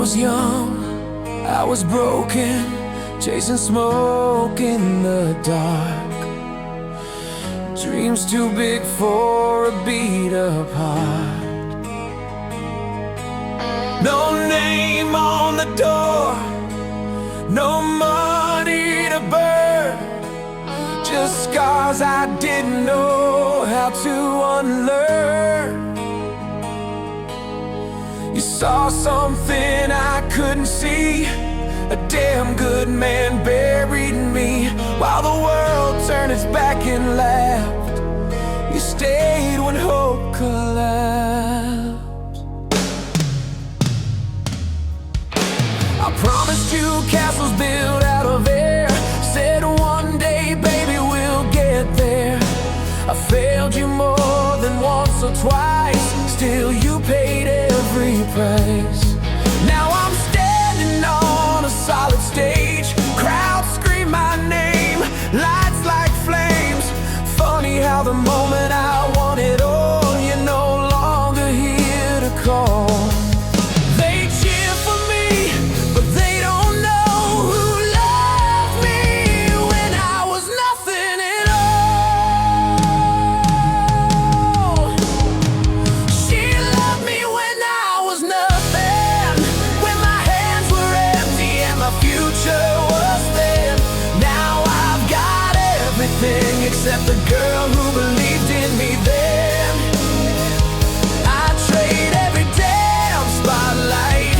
was young, I was broken, chasing smoke in the dark. Dreams too big for a beat-up heart. No name on the door, no money to burn, just scars I didn't know how to unlearn. You saw something I couldn't see, a damn good man buried me. While the world turned its back and laughed, you stayed when hope collapsed. I promised you castles built out of air, said one day baby we'll get there. I failed you more than once or twice, still you paid every price. Now I'm standing on a solid stage, crowds scream my name, lights like flames. Funny how the moment I want it all, you're no longer here to call. They cheer for me, but they don't know who loved me when I was nothing at all. She loved me when I was nothing, when my hands were empty and my future was thin. Now I've got everything except the girl who believed in me then. I trade every damn spotlight,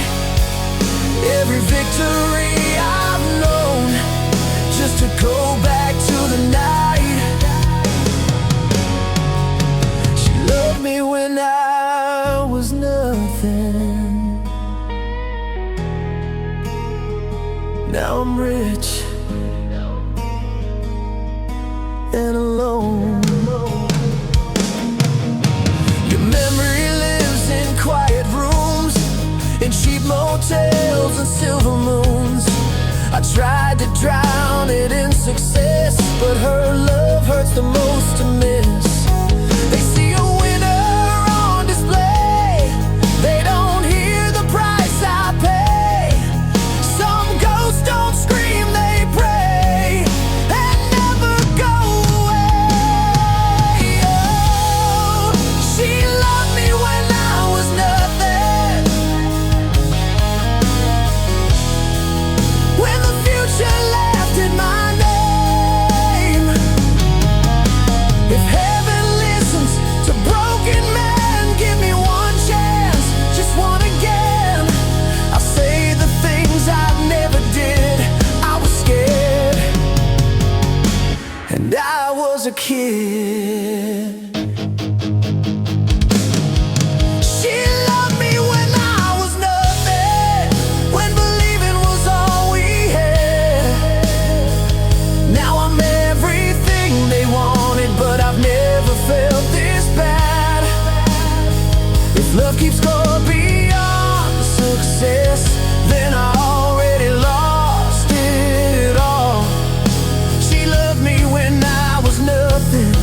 every victory I've known, just to go back to the night. She loved me when I was nothing. Now I'm rich and alone. Your memory lives in quiet rooms, in cheap motels and silver moons. I tried to drown it in success, but her love hurts the most to miss. They see a winner on display, they don't hear the price I pay. Some ghosts don't scream, they pray and never go away. Oh, she loved me when I was nothing, when the future laughed in my name. If heaven listens to broken men, give me one chance, just one again. I'll say the things I never did. I was scared, and I was a kid. She loved me when I was nothing, when believing was all we had. Now I'm everything they wanted, but I've never felt this bad. If love keeps going beyond success, then I already lost it all. She loved me when I was nothing,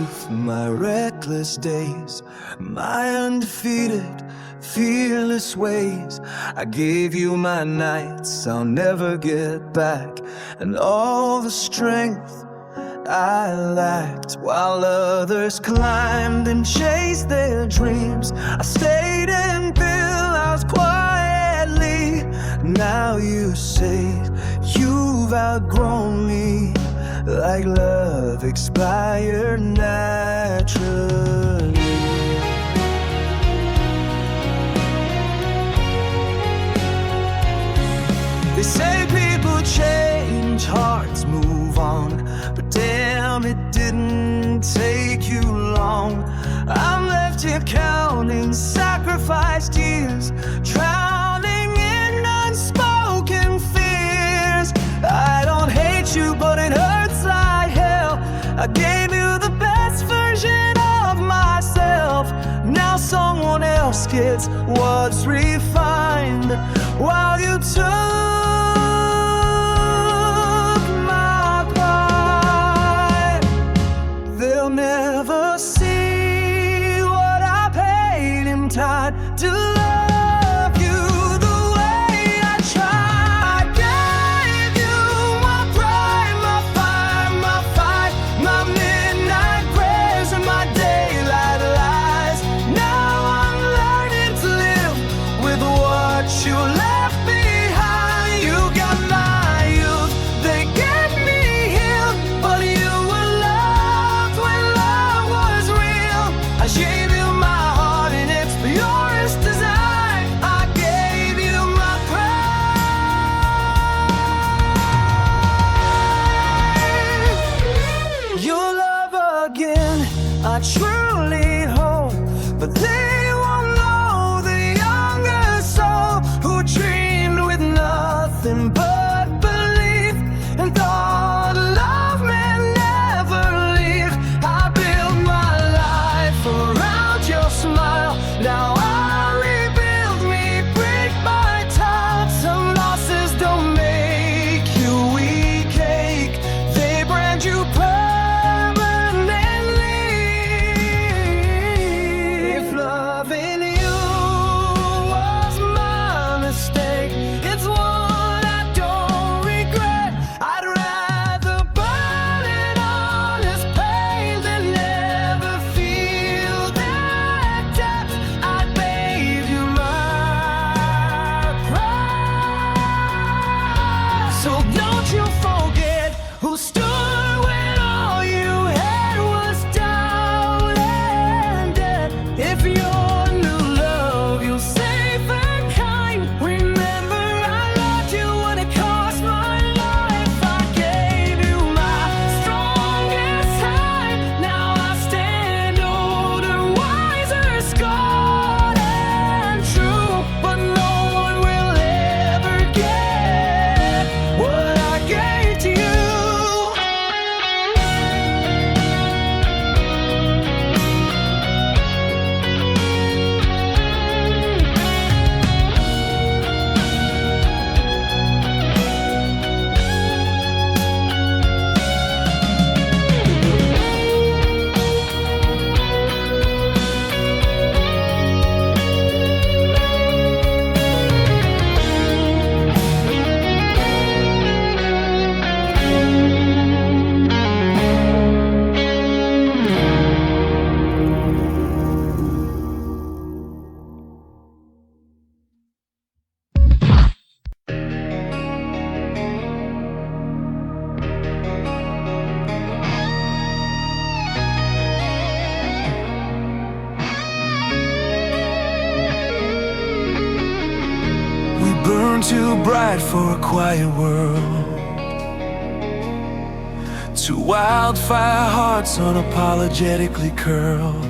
youth, my reckless days, my undefeated, fearless ways. I gave you my nights I'll never get back, and all the strength I lacked. While others climbed and chased their dreams, I stayed and built house quietly. Now you say you've outgrown me, like love expired naturally. They say people change, hearts move on, but damn, it didn't take you long. I'm left here counting sacrificed years, drowning in unspoken fears. I don't hate you, but it hurts like hell. I gave you the best version of myself. Now someone else gets what's refined, while you took my pride. They'll never see what I paid in time to love you the way I tried. I gave you my pride, my fire, my fight, my midnight prayers and my daylight lies. Now I'm learning to live with what you left behind. You got my youth, they get me healed, but you were loved when love was real. I gave you my heart in its purest design. I gave you my pride. You'll love again, I truly hope, but they won't know the younger soul who dreamed with nothing but belief and thought love meant never leave. I built my life around your smile. Now I rebuild me brick by time. Some losses don't make you weak cake, they brand you permanently. If loving you was my mistake, it's one I don't regret. I'd rather burn it on as pain than never feel that depth. I gave you my pride. So don't you forget who stood when all you had was doubt and death. If you're new love, you're safe and kind. Remember, I loved you when it cost my life. I gave you my strongest time. Now I stand older, wiser, scarred and true, but no one will ever get what I gave to you. We burn too bright for a quiet world. Two wildfire hearts unapologetically curled.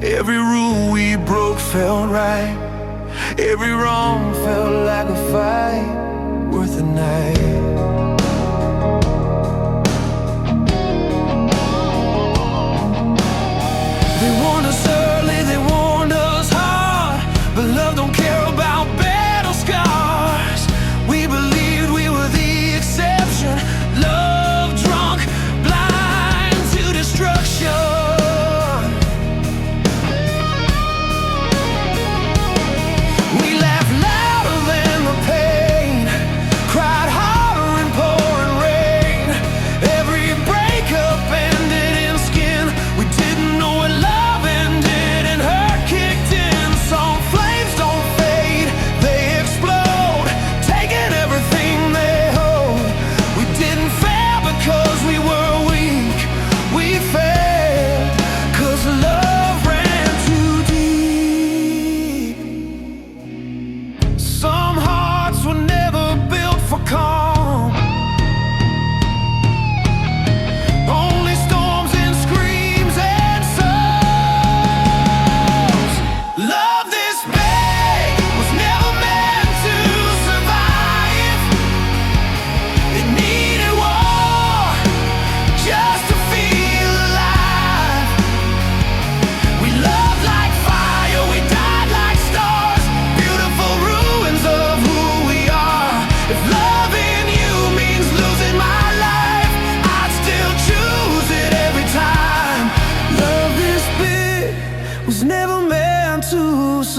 Every rule we broke felt right. Every wrong felt like a fight worth a night. They warned us early, they warned us hard, but love don't care about battle scars. We believed we were the exception, love drunk, blind.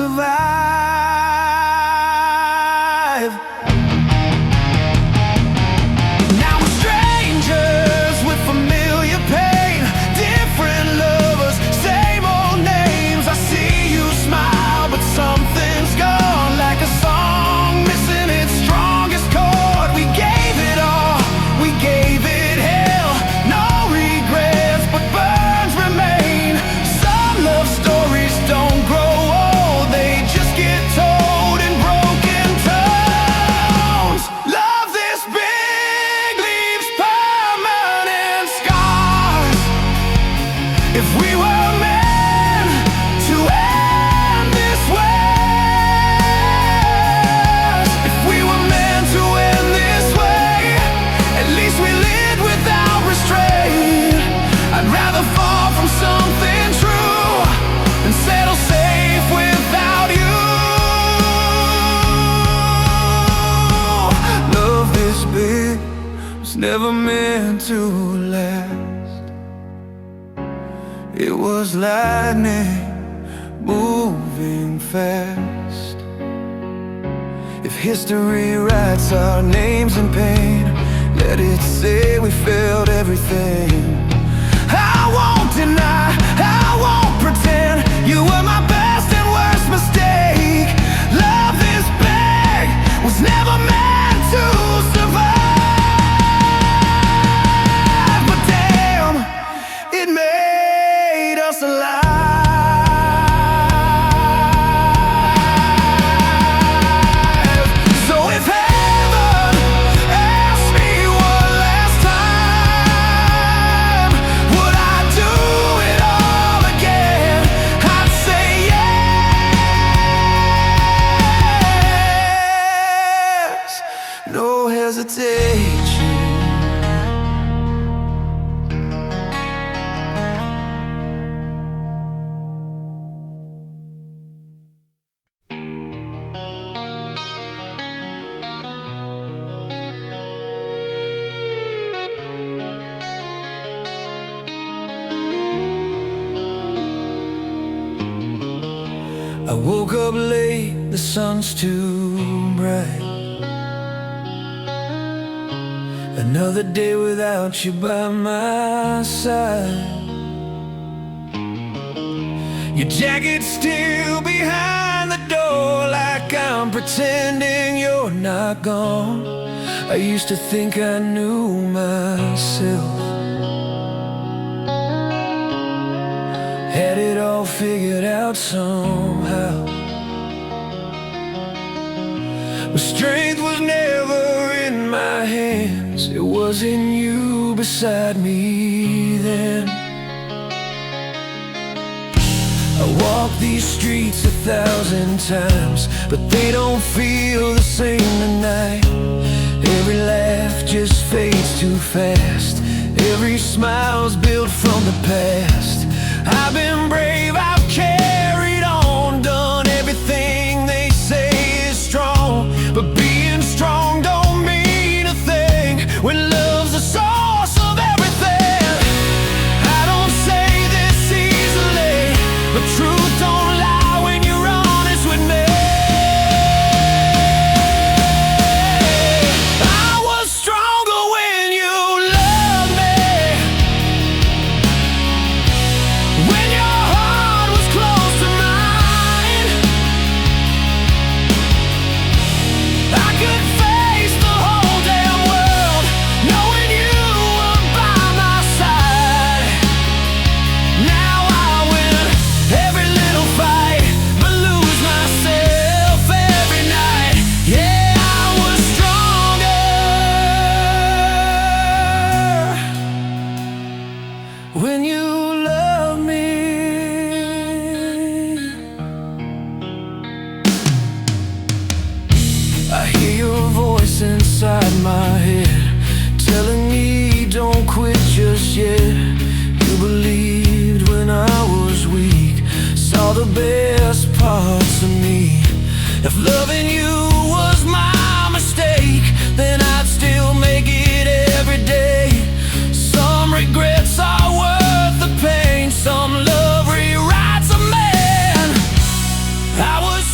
survive. Now we're strangers with familiar pain, different lovers, same old names. I see you smile, but something's gone, like a song missing its strongest chord. We gave it all, we gave it hell, no regrets, but burns remain. Some love stories don't grow old, they just get told in broken tones. Love this big leaves permanent scars. If we were meant to end this way, if we were meant to end this way, at least we lived without restraint. I'd rather fall from something true than settle safe without you. Love this big was never meant to last. It was lightning moving fast. If history writes our names in pain, let it say we failed everything. I won't deny, I won't pretend you were my best and worst mistake. Love this big was never meant to survive, but damn, it made us alive. So if heaven asked me one last time, would I do it all again? I'd say yes, no hesitation. I woke up late, the sun's too bright. Another day without you by my side. Your jacket's still behind the door, like I'm pretending you're not gone. I used to think I knew myself, had it all figured out somehow. But strength was never in my hands, it was in you beside me then. I walk these streets 1,000 times, but they don't feel the same tonight. Every laugh just fades too fast, every smile's built from the past. I've been brave, I've carried on, done everything they say is strong. But being strong don't mean a thing when love's the source of everything. I don't say this easily, but truth don't lie when you're honest with me. I was stronger when you loved me, when your heart was close to mine. I could face the whole damn world, knowing you were by my side. Now I win every little fight, but lose myself every night. Yeah, I was stronger when you loved me. I hear your voice inside my head, telling me don't quit just yet. You believed when I was weak, saw the best parts of me. If loving you was my mistake, then I'd still make it every day. Some regrets are worth the pain, some love rewrites a man. I was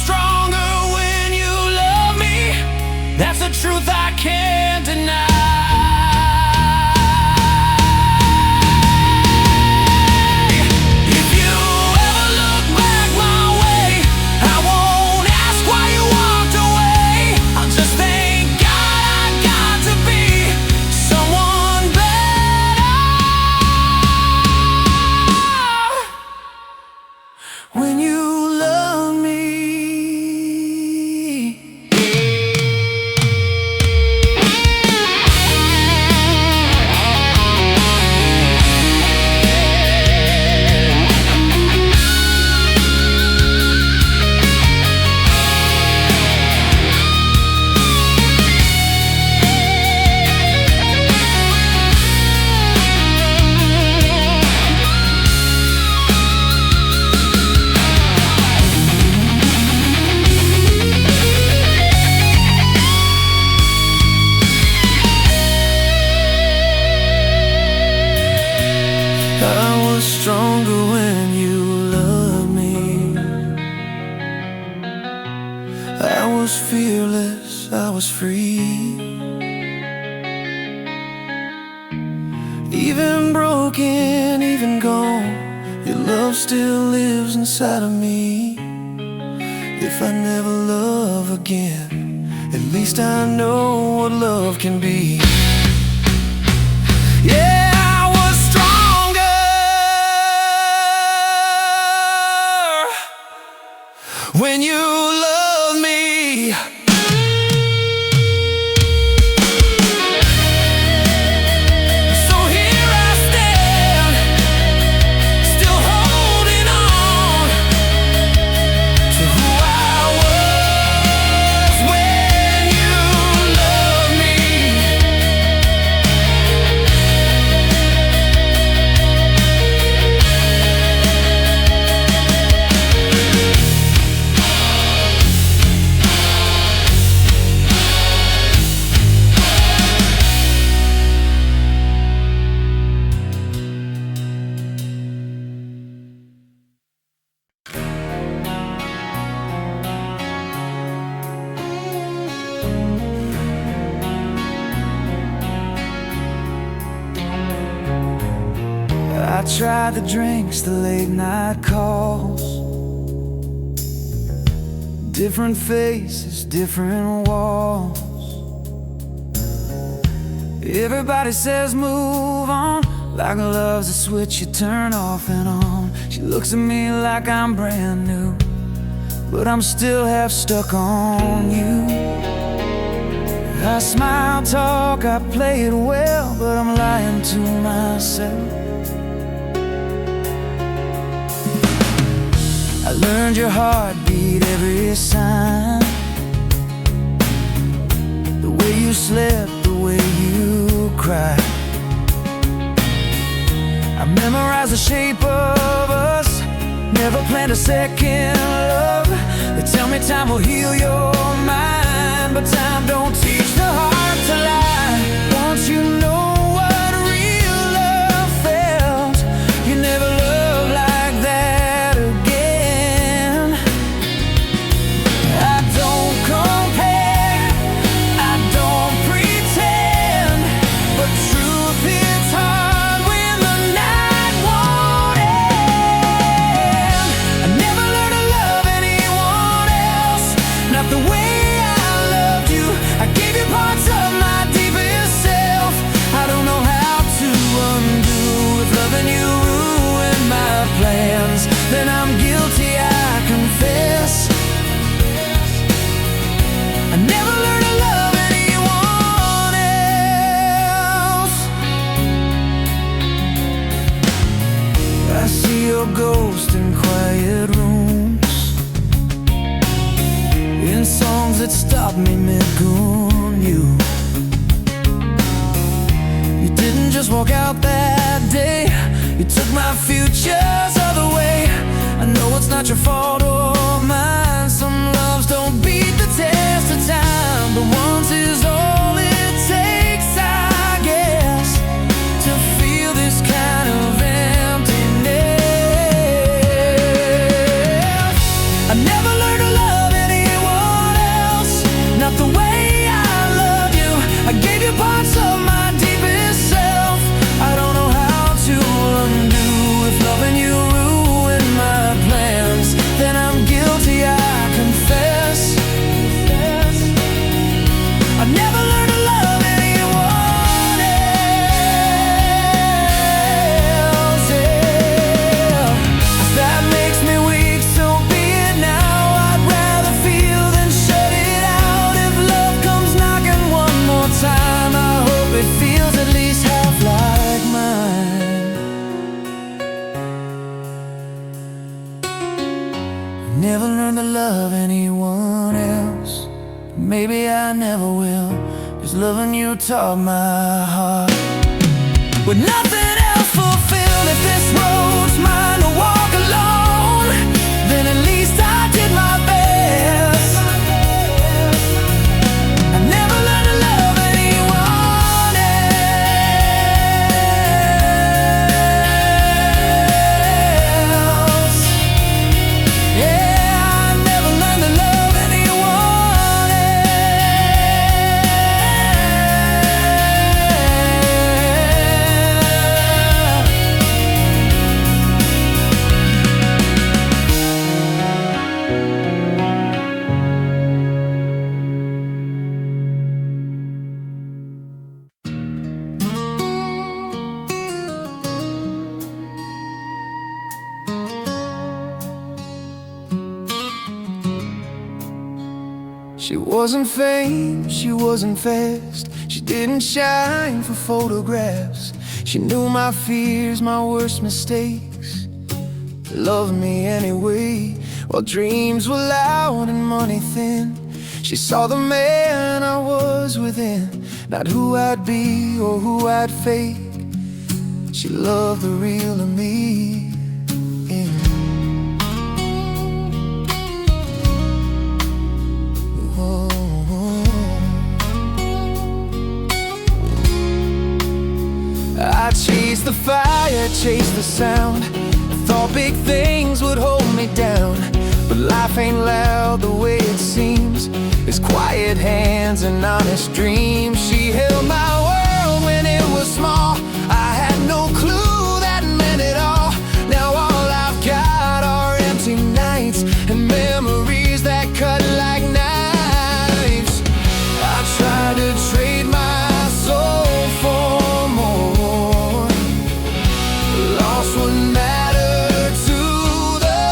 I was stronger when you loved me. I was fearless, I was free. Even broken, even gone, your love still lives inside of me. If I never love again, at least I know what love can be. Yeah, I was stronger when you loved me. So here I stand, still holding on to who I was when you loved me. I tried the drinks, the late night calls, different faces, different walls. Everybody says move on, like love's a switch you turn off and on. She looks at me like I'm brand new, but I'm still half stuck on you. I smile, talk, I play it well, but I'm lying to myself. I learned your heartbeat, every sign, the way you slept, the way you cried. I memorized the shape of us, never planned a second love. They tell me time will heal your mind, but time don't teach the heart to lie. Once you know what real love felt, you never loved like that again. I don't compare, I don't pretend, but truth hits hard when the night won't end. I never learned to love anyone else, not the way I loved you. I gave you parts of my deepest self. I don't know how to undo. If loving you ruined my plans, then I'm guilty, I confess. I never learned to love anyone else. I see your ghost in quiet rooms, in songs that stop me mid-commute. You didn't just walk out that day, you took my futures other way. I know it's not your fault or mine. Some loves don't beat the test of time, but once is all it takes, I guess, to feel this kind of emptiness. I never learned to love anyone else, not the way I love you. I gave you parts of my deepest self. I don't know how to undo. If loving you ruined my plans, then I'm guilty, I confess. I never learned to love anyone else. If that makes me weak, so be it now. I'd rather feel than shut it out. If love comes knocking one more time, I hope it feels at least half like mine. Never learned to love anyone else. Maybe I never will, 'cause loving you taught my heart with nothing else fulfilled. If this road's mine to walk alone, then at least I did my best. I never learned to love anyone else. She wasn't famous, she wasn't fast. She didn't shine for photographs. She knew my fears, my worst mistakes. Loved me anyway, while dreams were loud and money thin. She saw the man I was within, not who I'd be or who I'd fake. She loved the real of me, yeah. I chased the fire, chased the sound. Thought big things would hold me down, but life ain't loud the way it seems. It's quiet hands and honest dreams. She held my world when it was small. I had no clue that meant it all. Now all I've got are empty nights and memories that cut like knives. I tried to trade my soul for more. Lost what mattered to the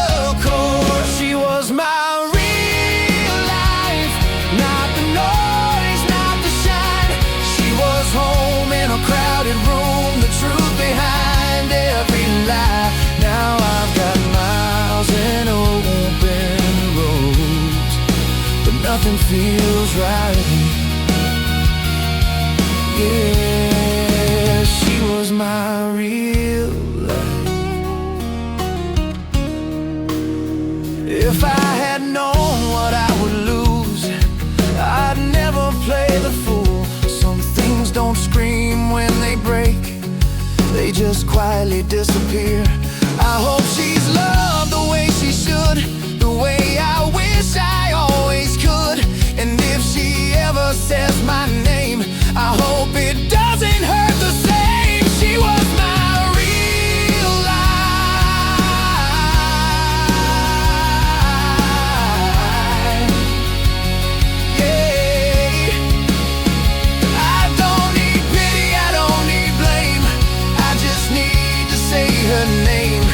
core. She was my real life, not the noise, not the shine. She was home in a crowded room, the truth behind every lie. Now I've got miles and open roads, but nothing feels right. Yeah, she was my real life. If I had known what I would lose, I'd never play the fool. Some things don't scream when they break, they just quietly disappear. I hope she's loved the way she should, the way I wish I always could. And if she ever says my name, I hope it doesn't hurt the same. She was my real life. Yeah. I don't need pity, I don't need blame. I just need to say her name.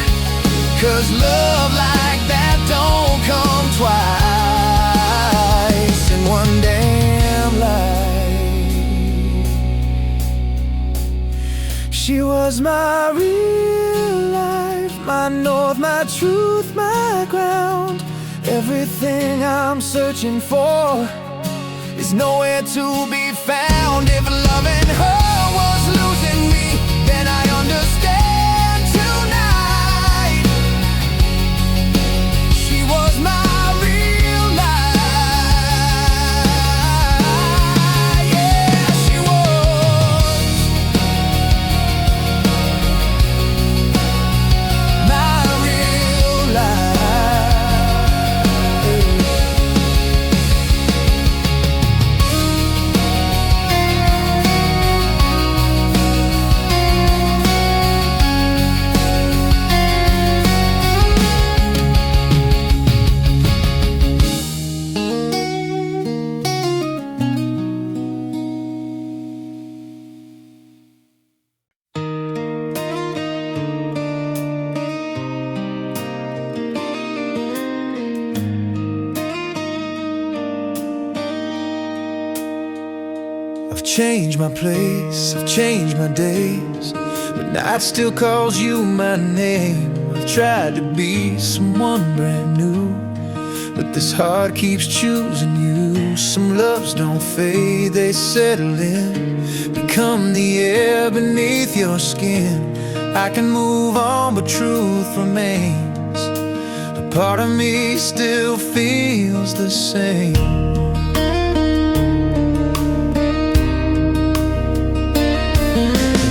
'Cause love like that don't come twice in one damn life. She was my real life, my north, my truth, my ground. Everything I'm searching for is nowhere to be found. If loving her was losing me, then I understand tonight. She was my real life. Yeah, she was my real life. I've changed my place, I've changed my days, but night still calls you my name. I've tried to be someone brand new, but this heart keeps choosing you. Some loves don't fade, they settle in, become the air beneath your skin. I can move on, but truth remains. A part of me still feels the same.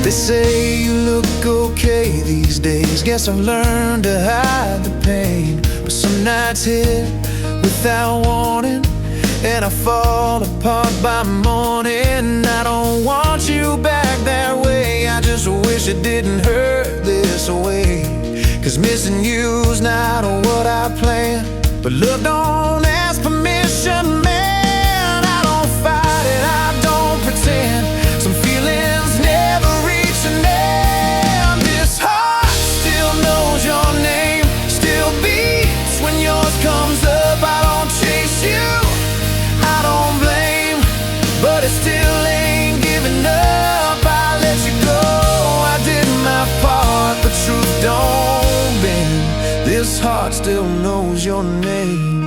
They say you look okay these days. Guess I've learned to hide the pain, but some nights hit without warning, and I fall apart by morning. I don't want you back that way, I just wish it didn't hurt this way. 'Cause missing you's not what I planned, but love don't ask permission, man. I don't fight it, I don't pretend. Some feelings never reach an end. This heart still knows your name, still beats when yours comes up. I don't chase you, I This heart still knows your name.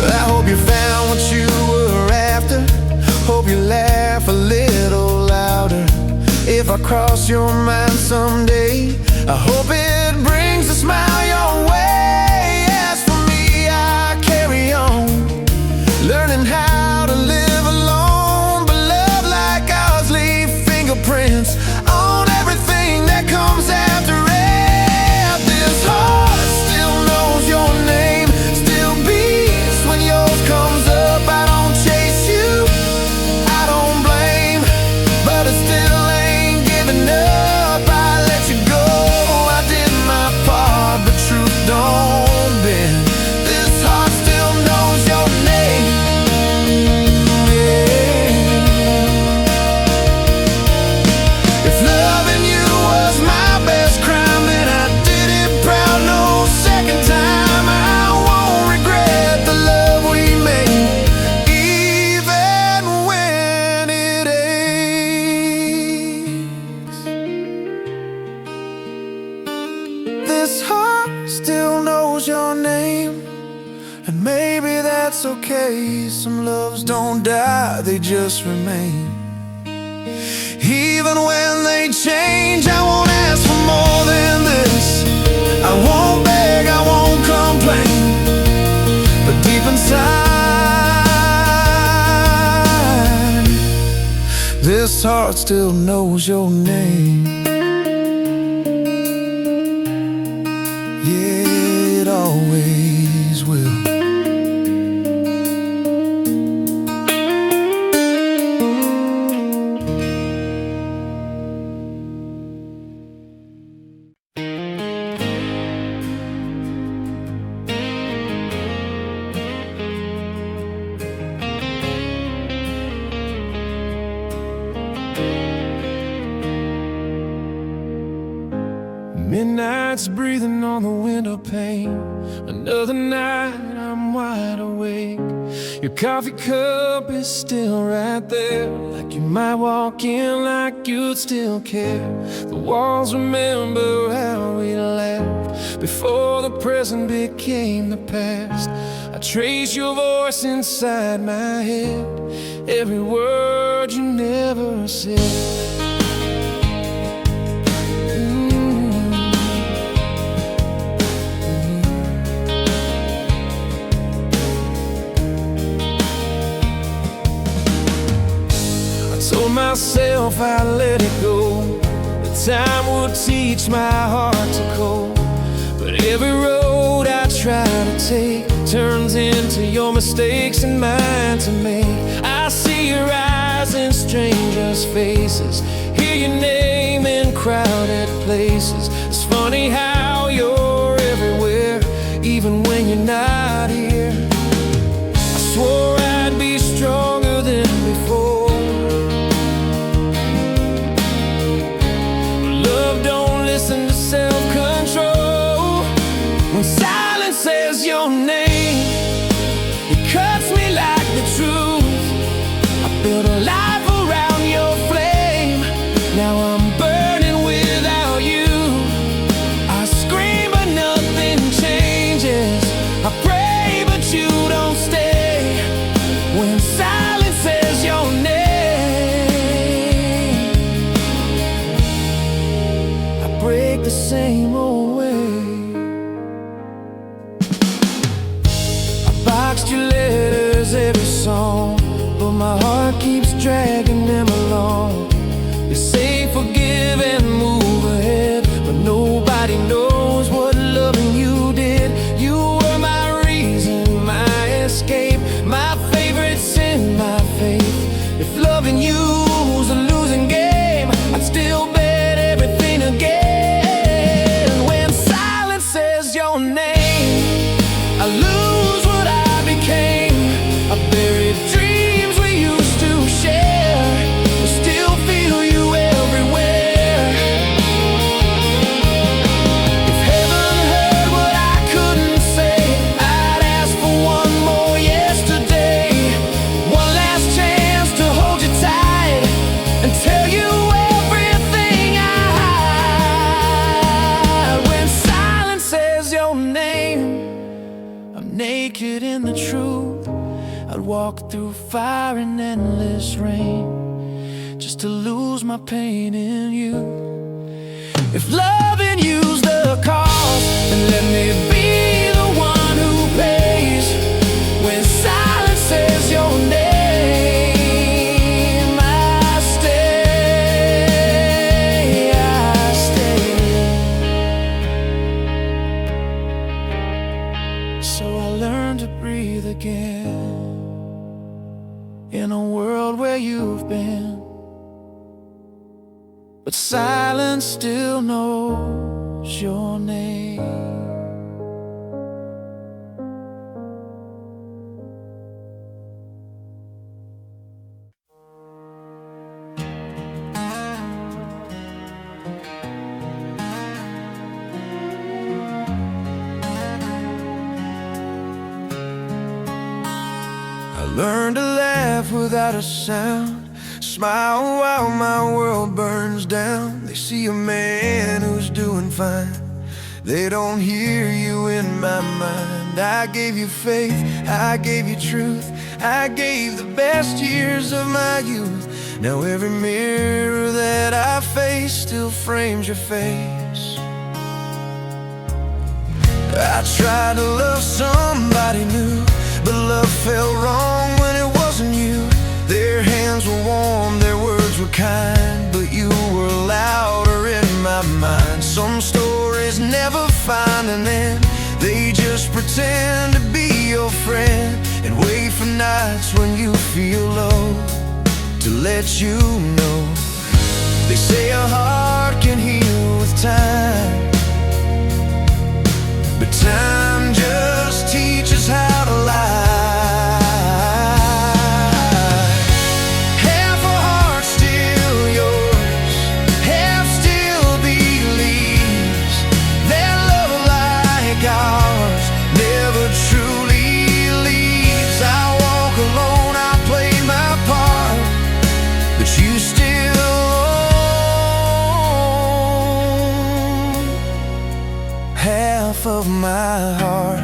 I hope you found what you were after. Hope you laugh a little louder. If I cross your mind someday, I hope it brings a smile your way. As for me, I carry on, learning how to live alone. But love like ours leave fingerprints on everything that comes after it. This heart still knows your name, still beats when yours comes up. I don't chase you, I don't blame, but it still ain't giving up. I let you go, I did my part, but truth don't bend. This heart still knows your name. If loving you was my best crime, then I did it proud, no second time. I won't regret the love we made, even when it aches. This heart still knows your name, and maybe that's okay. Some loves don't die, they just remain. Even when they change, I won't ask for more than this. I won't beg, I won't complain, but deep inside, this heart still knows your name. Yeah, it always will. Midnight's breathing on the window pane. Another night I'm wide awake. Your coffee cup is still right there, like you might walk in, like you'd still care. The walls remember how we laughed before the present became the past. I trace your voice inside my head, every word you never said. Told myself I'd let it go, that time would teach my heart to cope. But every road I try to take turns into your mistakes and mine to make. I see your eyes in strangers' faces, hear your name in crowded places. It's funny how you're everywhere, even when you're not here. I swore I'd be stronger than before. Listen to self-control. When silence says your name, it cuts me like the truth. I built a life around your flame, now I'm burning without you. I scream but nothing changes, I pray but you don't stay. When silence says your name, break the same old way. fire and endless rain, just to lose my pain in you. If loving you's the cost, then let me be the one who pays. When silence says your name, I stay, I stay. So I learned to breathe again in a world where you've been, but silence still knows your name. I learned to laugh without a sound, smile while my world burns down. They see a man who's doing fine, they don't hear you in my mind. I gave you faith, I gave you truth, I gave the best years of my youth. Now every mirror that I face still frames your face. I tried to love somebody new, but love felt wrong when it wasn't you. Their hands were warm, their words were kind, but you were louder in my mind. Some stories never find an end, they just pretend to be your friend, and wait for nights when you feel low to let you know. They say a heart can heal with time, but time just teaches how to lie. Of my heart.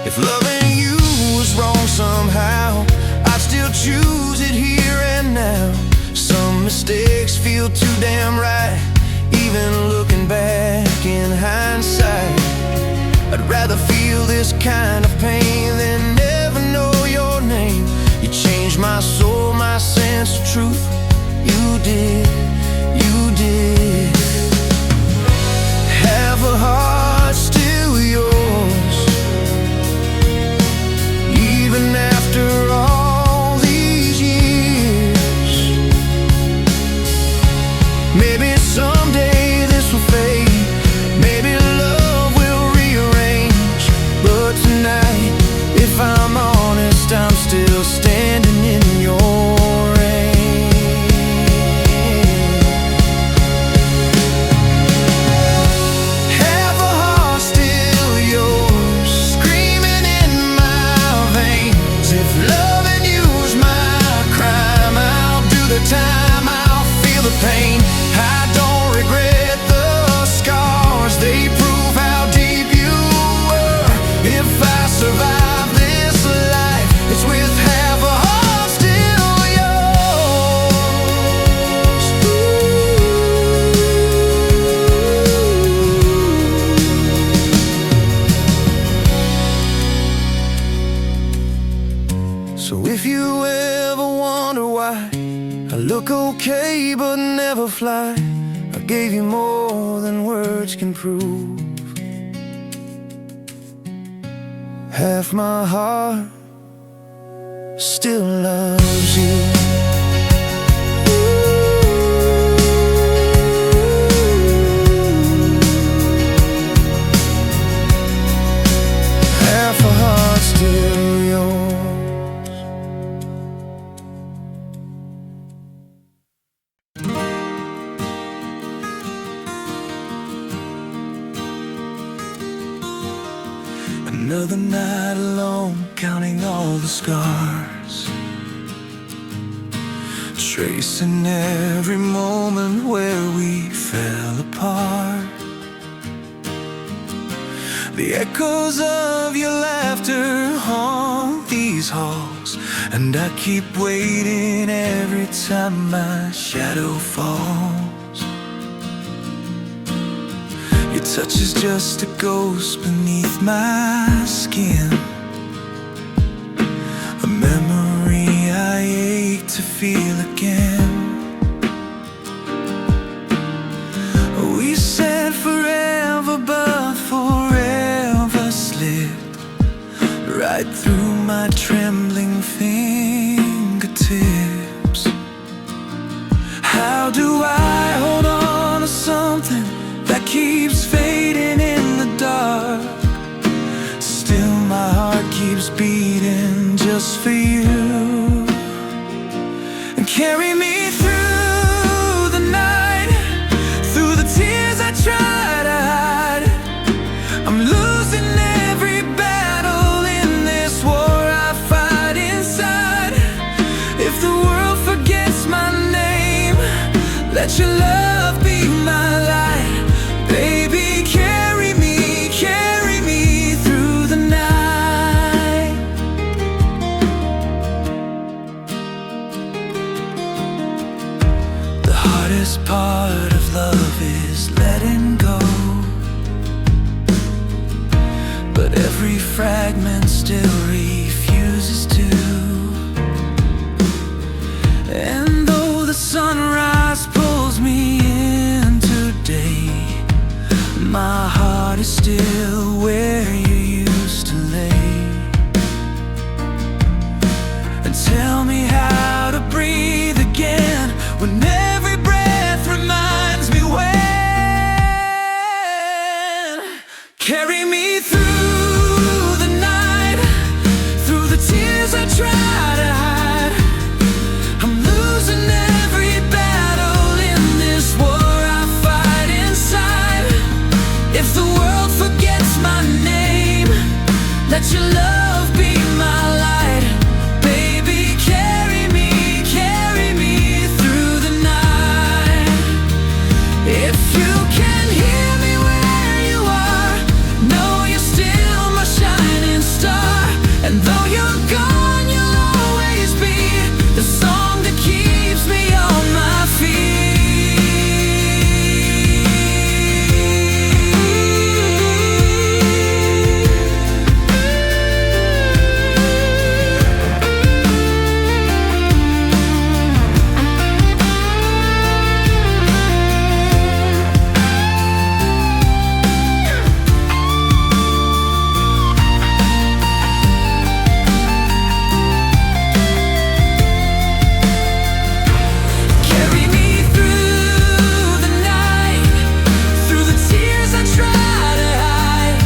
If loving you was wrong somehow, I'd still choose it here and now. Some mistakes feel too damn right, even looking back in hindsight. I'd rather feel this kind of pain than never know your name. You changed my soul, my sense of truth. You did, you did. Have a heart still yours, even after all these years. Maybe someday this will fade, maybe love will rearrange, but tonight, if I'm honest, I'm still standing in your time, I'll feel the pain. I don't regret the scars, they prove how deep you were. If I survive this life, it's with half a heart still yours. So if you ever wonder why I look okay but never fly, I gave you more than words can prove. Half my heart still loves you. Half a heart still yours. Another night alone, counting all the scars, tracing every moment where we fell apart. The echoes of your laughter haunt these halls, and I keep waiting every time my shadow falls. Your touch is just a ghost beneath my skin, a memory I ache to feel again. We said forever, but forever slipped right through my trembling fingertips. How do I hold on to something that keeps fading in the dark? Still my heart keeps beating just for you. And carry me through the night, through the tears I try to hide. I'm losing every battle in this war I fight inside. If the world forgets my name, let your love be my light. Baby, carry me through the night. The hardest part of love is letting go, but every fragment still refuses to. And though the sunrise pulls me into day, my heart is still where you used to lay. And tell me how to breathe again when every breath reminds me when. Carry me through the night, through the tears I try to hide. I'm losing every battle in this war I fight inside. If the world forgets my name, let your love be my light. Baby, carry me through the night. If you can hear me where you are, know you're still my shining star. And though you're gone, you'll always be the song that keeps me on my feet. Carry me through the night, through the tears I try to hide.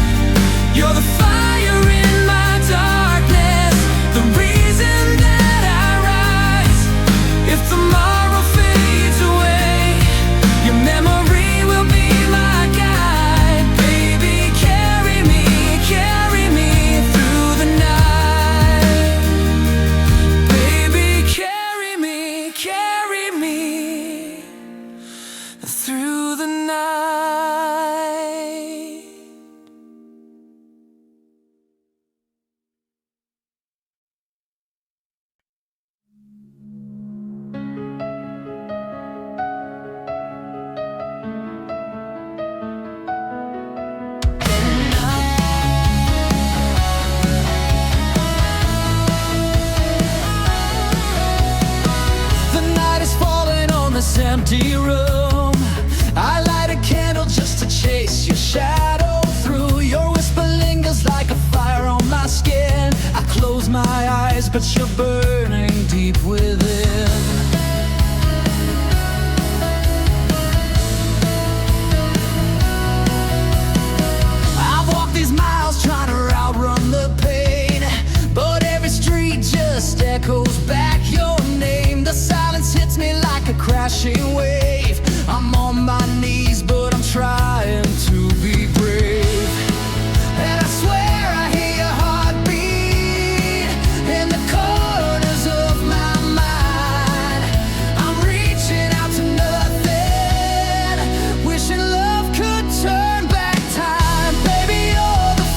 You're the fire in my darkness, the reason that I rise. If tomorrow fades away, your memory will be my guide. Baby, carry me through the night. Baby, carry me through the night. The night is falling on this empty room. I light a candle just to chase your shadow through. Your whisper lingers like a fire on my skin. I close my eyes, but you're burning deep within. I've walked these miles trying to outrun the pain, but every street just echoes back your name. The silence hits me like a crashing wave. I'm on my knees, but I'm trying to be brave. And I swear I hear your heartbeat in the corners of my mind. I'm reaching out to nothing, wishing love could turn back time. Baby, you're the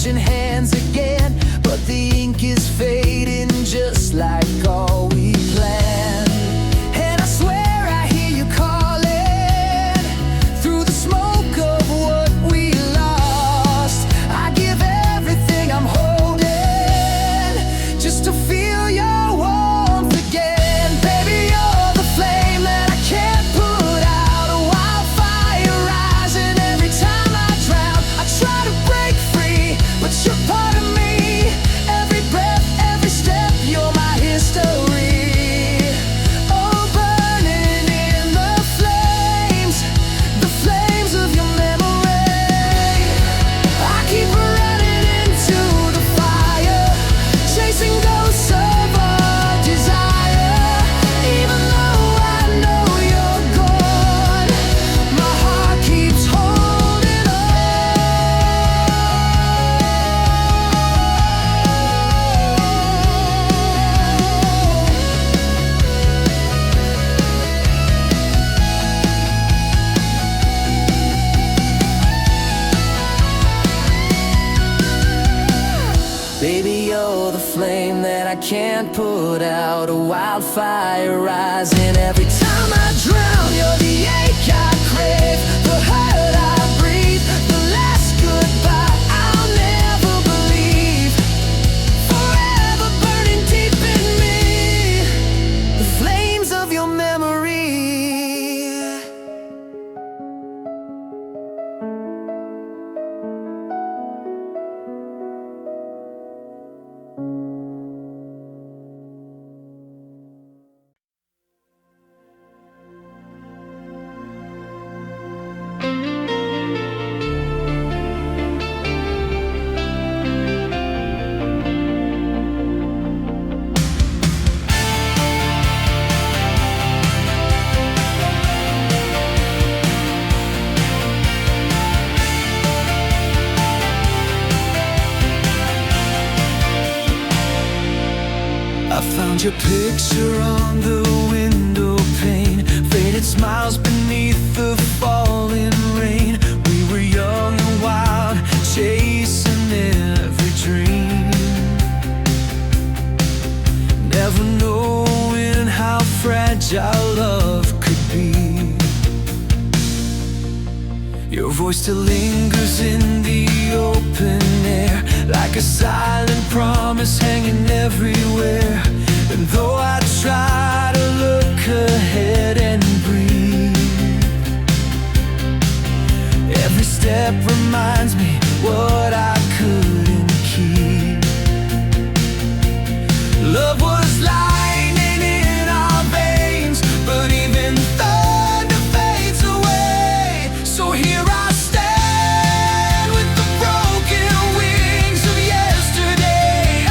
touching hands again, but the ink is fading just like all we planned. And I swear I hear you calling through the smoke of what we lost. I give everything I'm holding just to feel your warmth again. Baby, you're the flame that I can't put out, a wildfire rising every time I drown. I try to break free, but you're part of me. Every breath, every step, you're my history. Oh, burning in the flames of your memory. I keep running into the fire, chasing ghosts of our desire. Even though I know you're gone, my heart keeps holding on. Baby, you're the flame that I can't put out, a wildfire rising every time I drown. You're the ache I crave, the hurt I breathe, the last goodbye I'll never believe. Forever burning deep in me, the flames of your memory. I found your picture on the window pane, faded smiles beneath the falling rain. We were young and wild, chasing every dream, never knowing how fragile love could be. Your voice still lingers in the open air, like a silent promise hanging everywhere. And though I try to look ahead and breathe, every step reminds me what I couldn't keep. Love was lightning in our veins, but even thunder fades away. So here I stand with the broken wings of yesterday,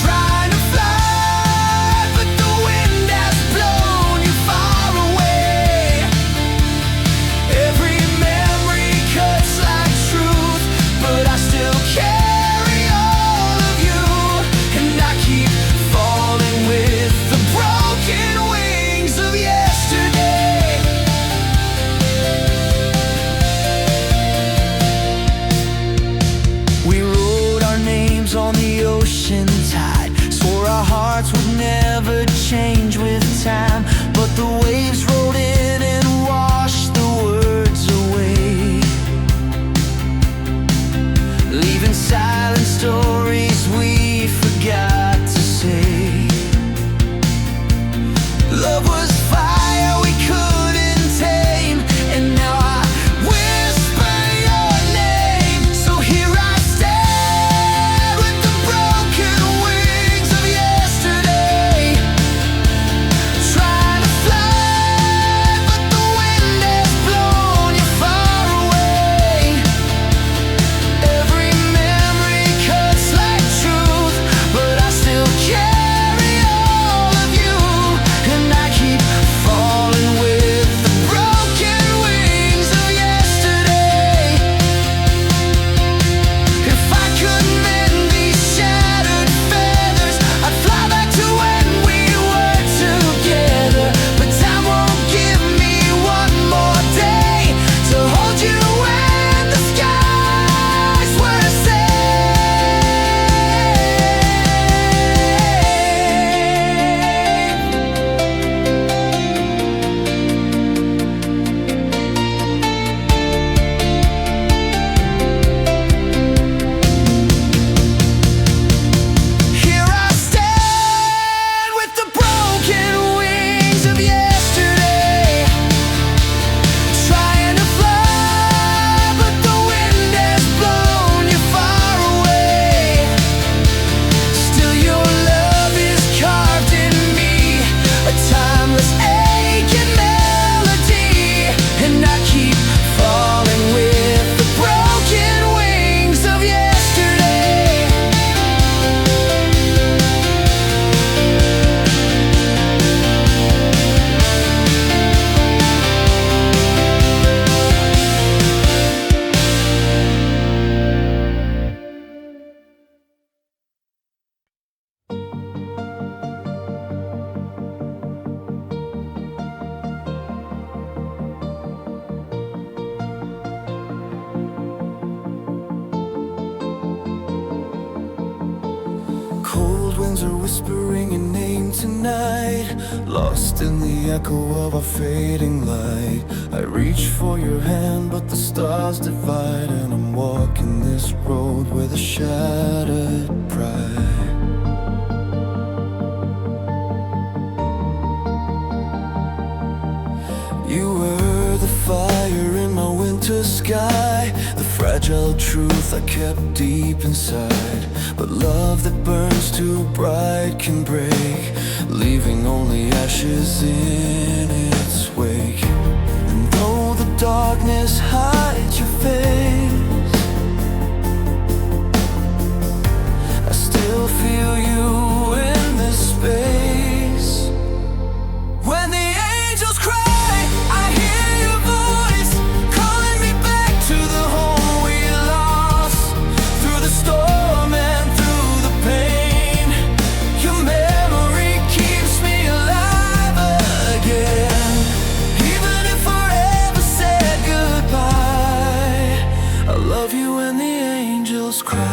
trying to fly, but the wind has blown you far away. Every memory cuts lungs are whispering your name tonight. Lost in the echo of our fading light, I reach for your hand but the stars divide, and I'm walking this road with a shattered pride. You were the fire in my winter sky, the fragile truth I kept deep inside. But love that burns too bright can break, leaving only ashes in its wake. And though the darkness hides your face, I still feel you in this space. When the angels cry, I hear your voice calling me back to the home we lost. Through the storm and through the pain, your memory keeps me alive again. Even if forever said goodbye, I love you when the angels cry.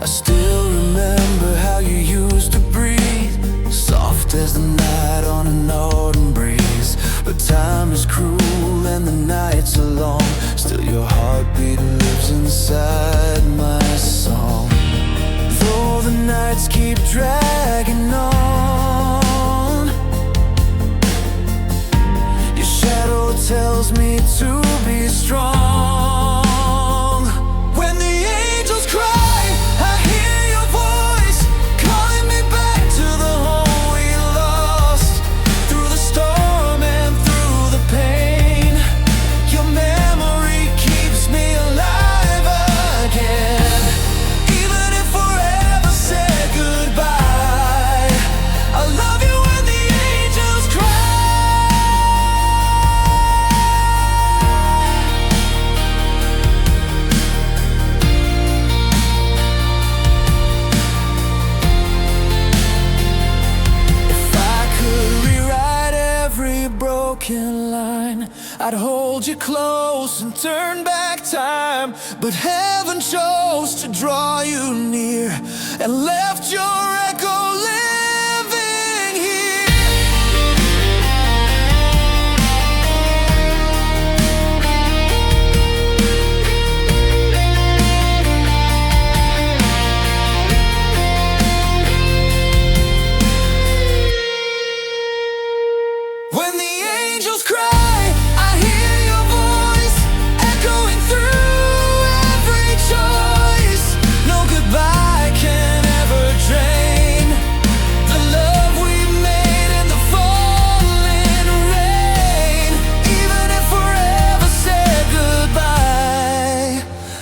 I still remember how you used to breathe, soft as the night on an autumn breeze. But time is cruel and the nights are long, still your heartbeat lives inside my song. Though the nights keep dragging on, your shadow tells me to be strong. When the angels cry, I hear your voice calling me back to the home we lost. Through the storm and through the pain, your memory keeps me alive again. Even if forever said goodbye, I love you when the angels cry. If I could rewrite every broken line, I'd hold you close and turn back time. But heaven chose to draw you near and left your echo living here. When the angels cry, I hear your voice echoing through every choice. No goodbye can ever drain the love we made in the falling rain. Even if forever said goodbye,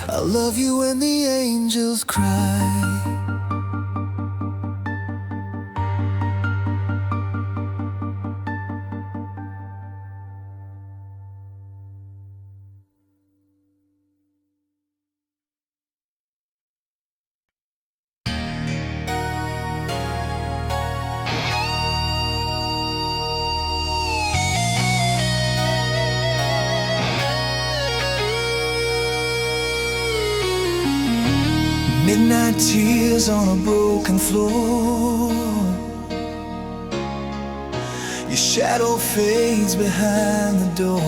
I love you when the angels cry. Midnight tears on a broken floor, your shadow fades behind the door.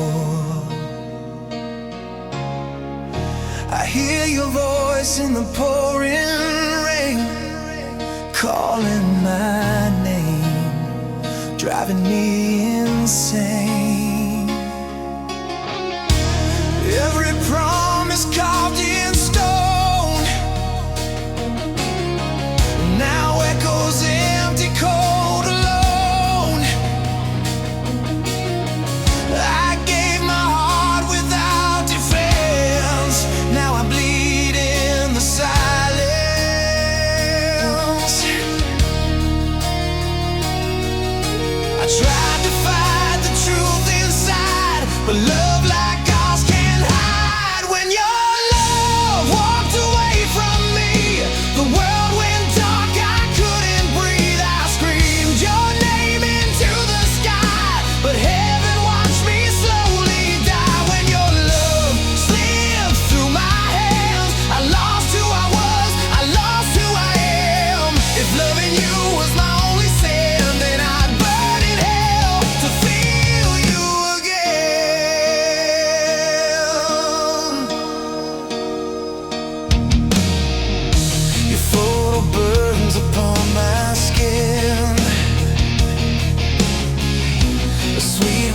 I hear your voice in the pouring rain, calling my name, driving me insane. Every promise carved in stone now echoes empty, cold, alone. I gave my heart without defense, now I bleed in the silence. I tried to fight the truth inside, but love like ours can't hide. When your love walked away from me, the world went dark, I couldn't breathe. I screamed your name into the sky, but heaven watched me slowly die. When your love slipped through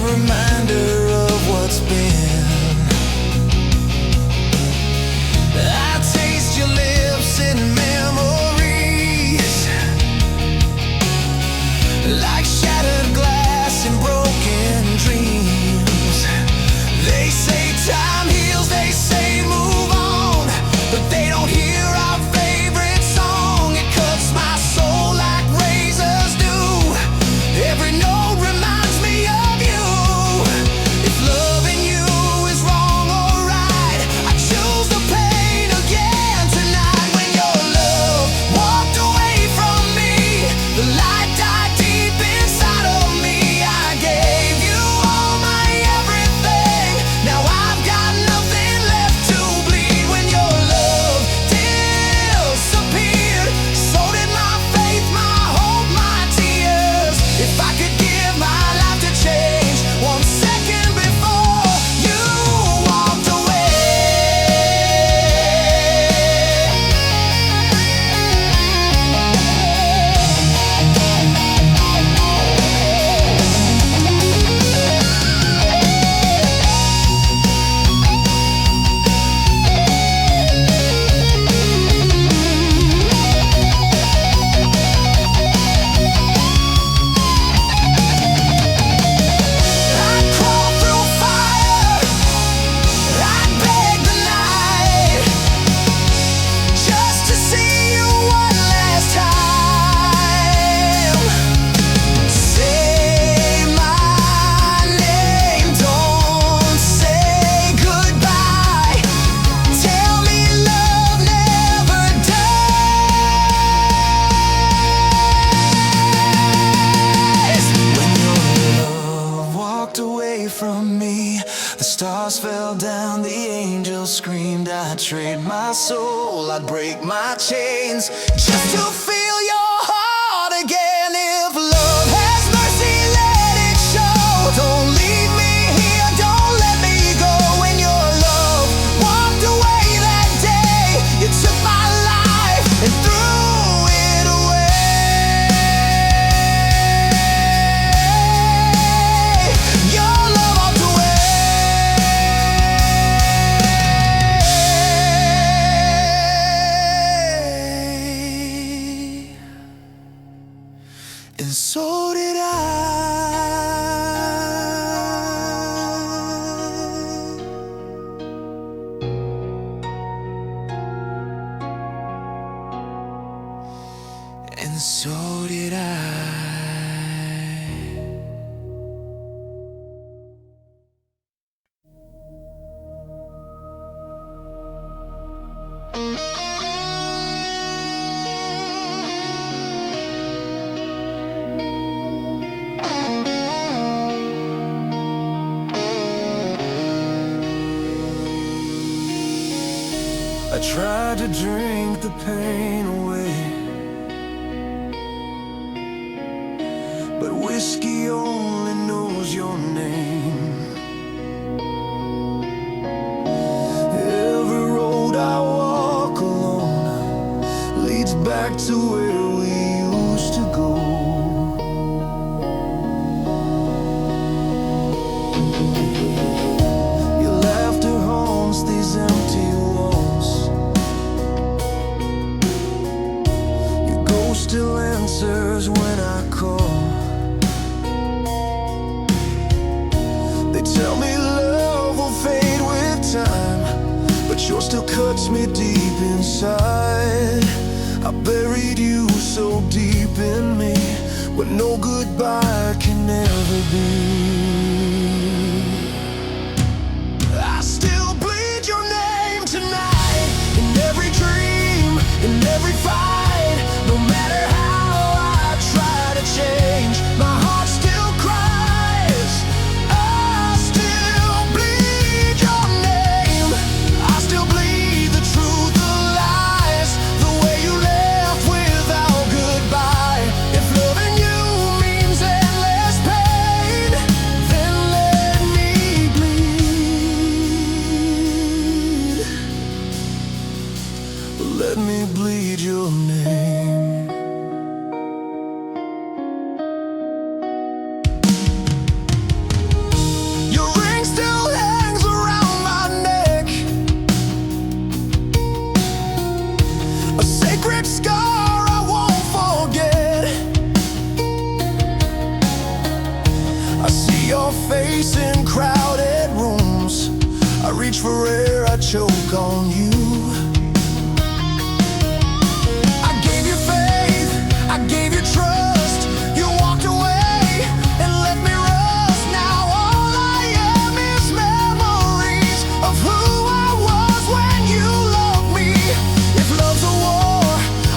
reminder of what's been. I taste your lips in memories, like shattered glass and broken dreams. They say time heals, they say move on, but they don't hear our favorite song. It cuts my soul like razors do. Every note reminds me of you. If loving you is wrong or right, I choose the pain again tonight. When your love walked away from me, the light died deep inside of me. I gave you all my everything. Now I've got nothing left to bleed. When your love disappeared, so did my faith, my hope, my tears. If I could give my life to change 1 second before you walked away. I'd crawl through fire, I'd beg the night, just to see you one last time. Say my name, don't say goodbye. Tell me love never dies. When your love walked away from me, the stars fell down, the angels screamed. I'd trade my soul, I'd break my chains, just to feel your heart again. If love has mercy, let it show. Don't leave me here, don't let me go. When your love walked away that day, you took my life and threw it away. Your love walked away, and so did I. And so did I. I tried to drink the pain away, but whiskey only knows your name. Every road I walk alone leads back to where we used to go. Your laughter haunts these empty walls. Your ghost still answers when I call. They tell me love will fade with time, but yours still cuts me deep inside. I buried you so deep in me, where no goodbye can ever be. I still bleed your name tonight, in every dream, in every fight. No matter how I try to change, my heart still cries. I still bleed your name, I still bleed the truth, the lies, the way you left without goodbye. If loving you means endless pain, see your face in crowded rooms. I reach for air, I choke on you. I gave you faith, I gave you trust. You walked away and let me rust. Now all I am is memories of who I was when you loved me. If love's a war,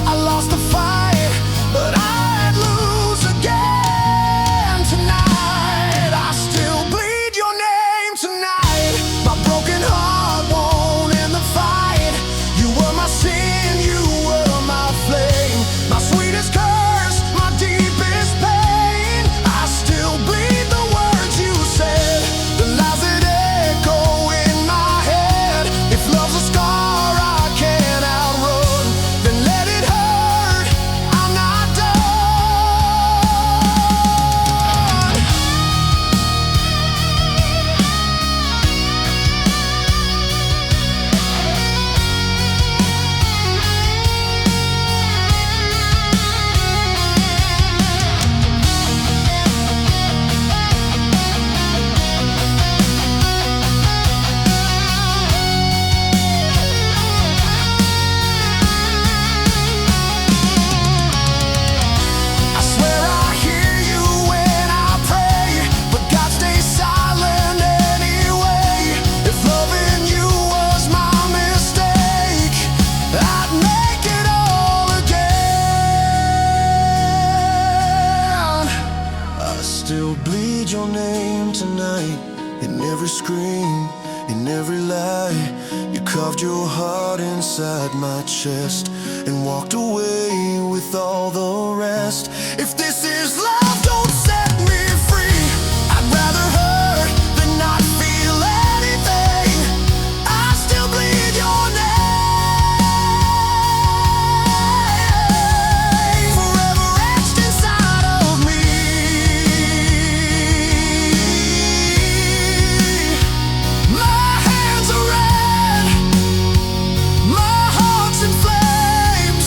I lost the fight, but I'd lose again tonight. I still bleed your name tonight. My broken heart won't end the fight. You were my sin, you were my flame, my sweetest curse, my deepest pain. I still bleed the words you said, the lies that echo in my head. If love's a scar I can't outrun, then let it hurt, I'm not done. I swear I hear you when I pray, but God stays silent anyway. If loving you was my mistake, I'd make it all again. I still bleed your name tonight. In every scream, in every lie, you carved your heart inside my chest and walked away with all the rest. If this is love, don't set me free. I'd rather hurt than not feel anything. I still bleed your name, forever etched inside of me. My hands are red, my heart's in flames.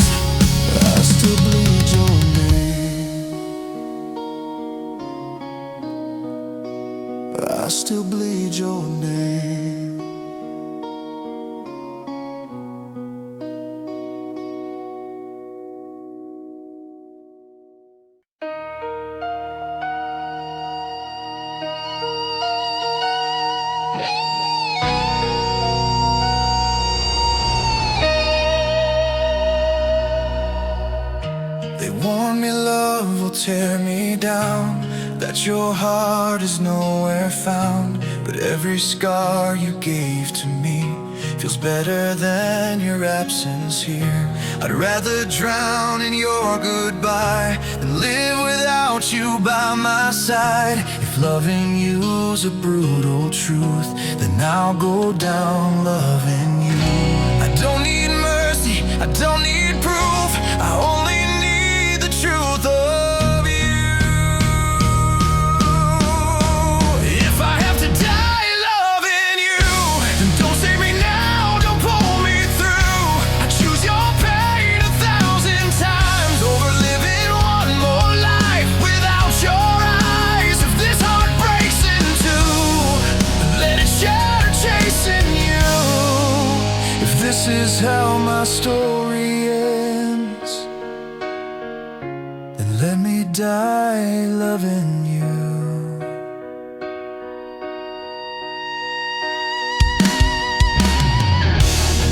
I still bleed your name. I still bleed your name. They warn me love will tear me down, that your heart is nowhere found. But every scar you gave to me feels better than your absence here. I'd rather drown in your goodbye than live without you by my side. If loving you's a brutal truth, then I'll go down loving you. I don't need mercy, I don't need proof, I only need the truth of you. If I have to die loving you, then don't save me now, don't pull me through. I choose your pain 1,000 times over living one more life without your eyes. If this heart breaks in two, let it shatter chasing you. If this is how my story ends, then let me die loving you.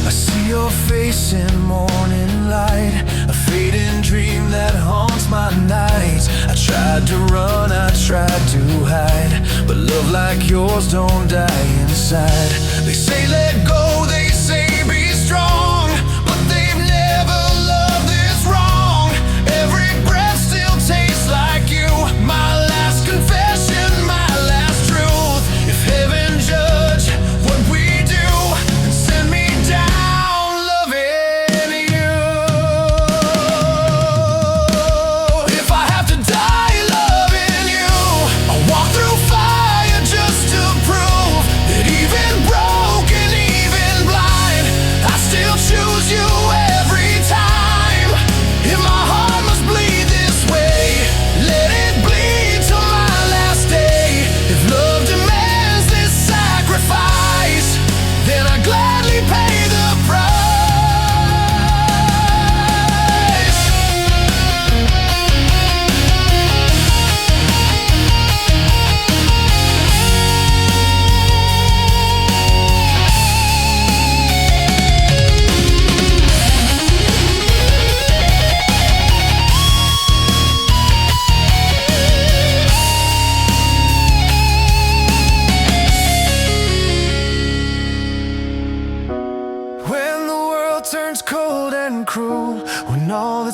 I see your face in morning light, a fading dream that haunts my nights. I tried to run, I tried to hide, but love like yours don't die inside. They say let go, they say be strong, but they've never loved this wrong. Every breath still tastes like you, my last confession, my last truth. If heaven judge what we do, then send me down loving you. If I have to die loving you, I'll walk through fire just to prove that even broken, even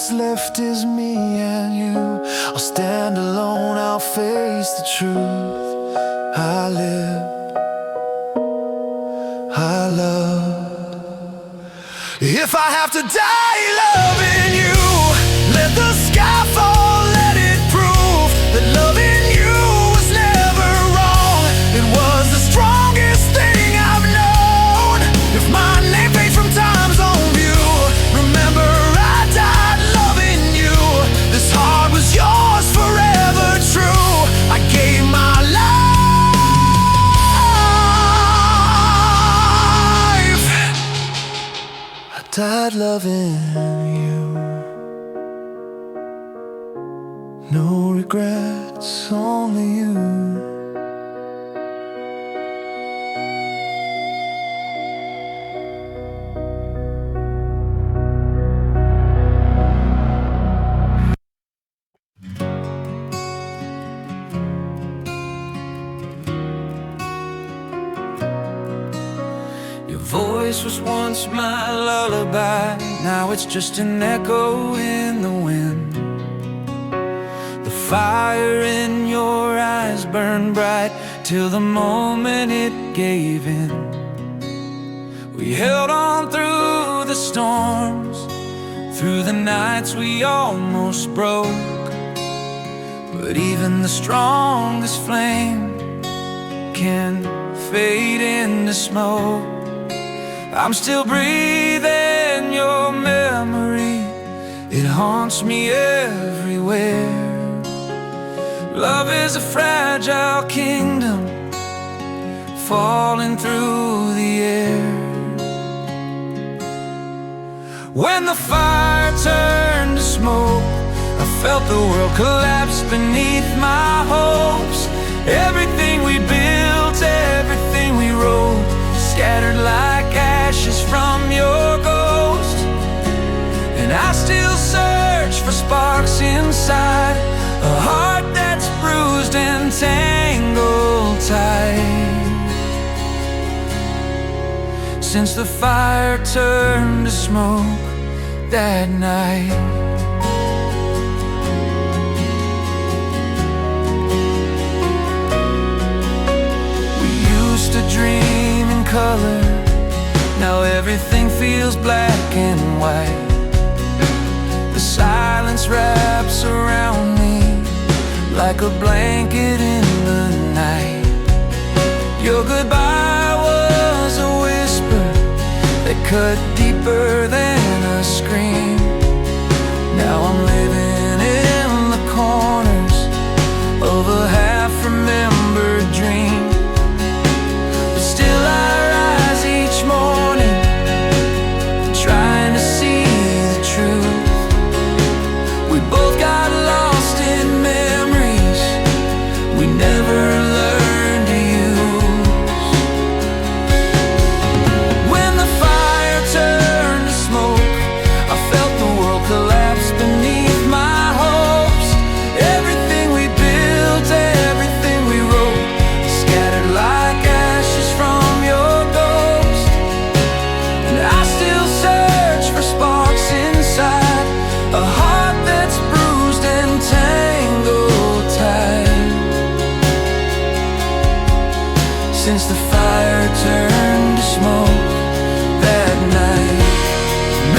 that's left is me and you. I'll stand alone, I'll face the truth. I live, I love. If I have to die loving you, let the sky fall, let it prove that loving you was never wrong. It was the strongest thing I've known. If my name fades from time's own view, remember I died loving you. This heart was yours, forever true. I gave my life, I died loving you. No regrets, only you. Your voice was once my lullaby, now it's just an echo in the wind. Fire in your eyes burned bright till the moment it gave in. We held on through the storms, through the nights we almost broke. But even the strongest flame can fade into smoke. I'm still breathing your memory, it haunts me everywhere. Love is a fragile kingdom, falling through the air. When the fire turned to smoke, I felt the world collapse beneath my hopes. Everything we built, everything we wrote, scattered like ashes from your ghost. And I still search for sparks inside a heart that's bruised and tangled tight. Since the fire turned to smoke that night. We used to dream in color, now everything feels black and white. The silence wraps around me like a blanket in the night. Your goodbye was a whisper that cut deeper than a scream. Now I'm living in the corners of a half-remembered dream. But still I rise each morning, trying to see the truth. We both got lost in memories we never learned to use. When the fire turned to smoke, I felt the world collapse beneath my hopes. Everything we built, everything we wrote, scattered like ashes from your ghost. And I still search for sparks inside a heart that's bruised and tangled tight. Since the fire turned to smoke that night.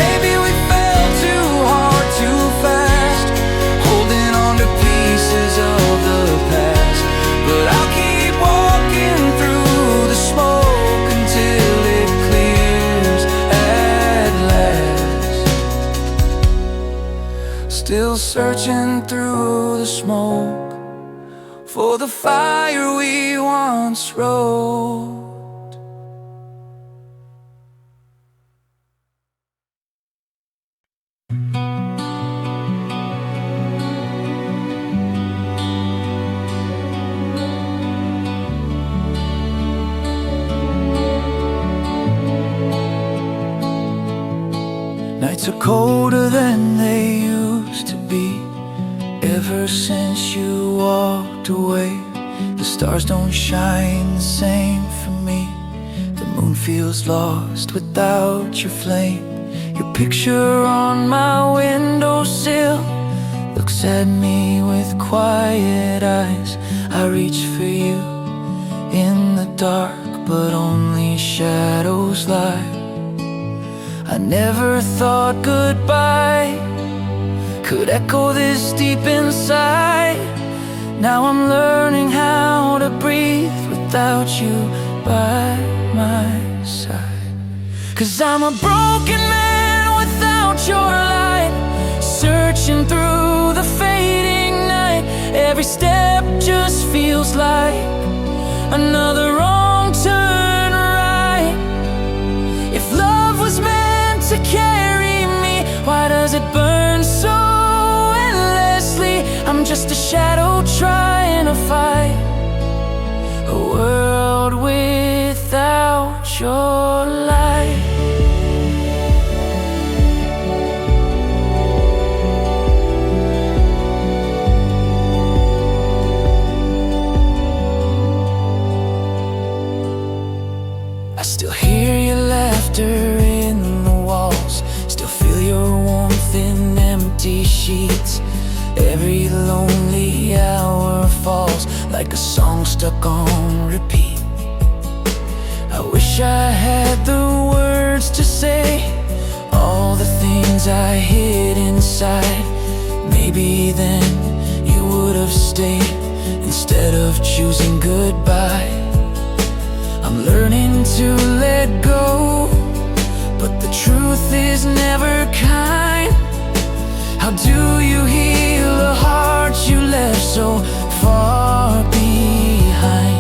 Maybe we fell too hard too fast, holding on to pieces of the past. But I'll keep walking through the smoke until it clears at last. Still searching through the smoke for the fire we once wrote. Nights are colder than they used to be. Ever since you walked away, the stars don't shine the same for me. The moon feels lost without your flame. Your picture on my windowsill looks at me with quiet eyes. I reach for you in the dark, but only shadows lie. I never thought goodbye could echo this deep inside. Now I'm learning how to breathe without you by my side. 'Cause I'm a broken man without your light, searching through the fading night. Every step just feels like another wrong turn right. If love was meant to carry me, why does it burn so endlessly? I'm just a shadow trying to fight a world without your light. I still hear your laughter in the walls, still feel your warmth in empty sheets. Every lonely hour falls like a song stuck on repeat. I wish I had the words to say all the things I hid inside. Maybe then you would have stayed instead of choosing goodbye. I'm learning to let go, but the truth is never kind. How do you heal a heart you left so far behind?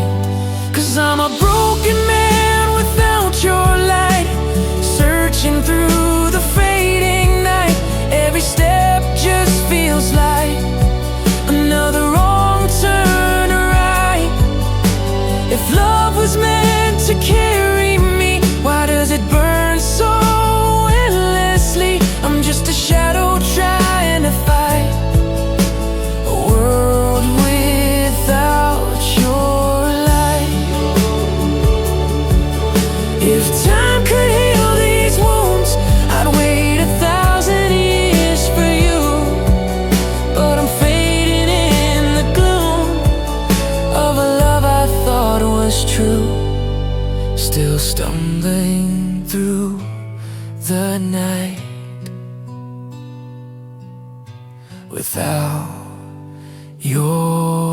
'Cause I'm a broken man without your light, searching through the fading night. Every step just feels like another wrong turn right. If love was meant to carry me, why does it burn so endlessly? I'm just a shadow trying to fight a world without your light. If time could heal these wounds, I'd wait 1,000 years for you. But I'm fading in the gloom of a love I thought was true, still stumbling through the night without your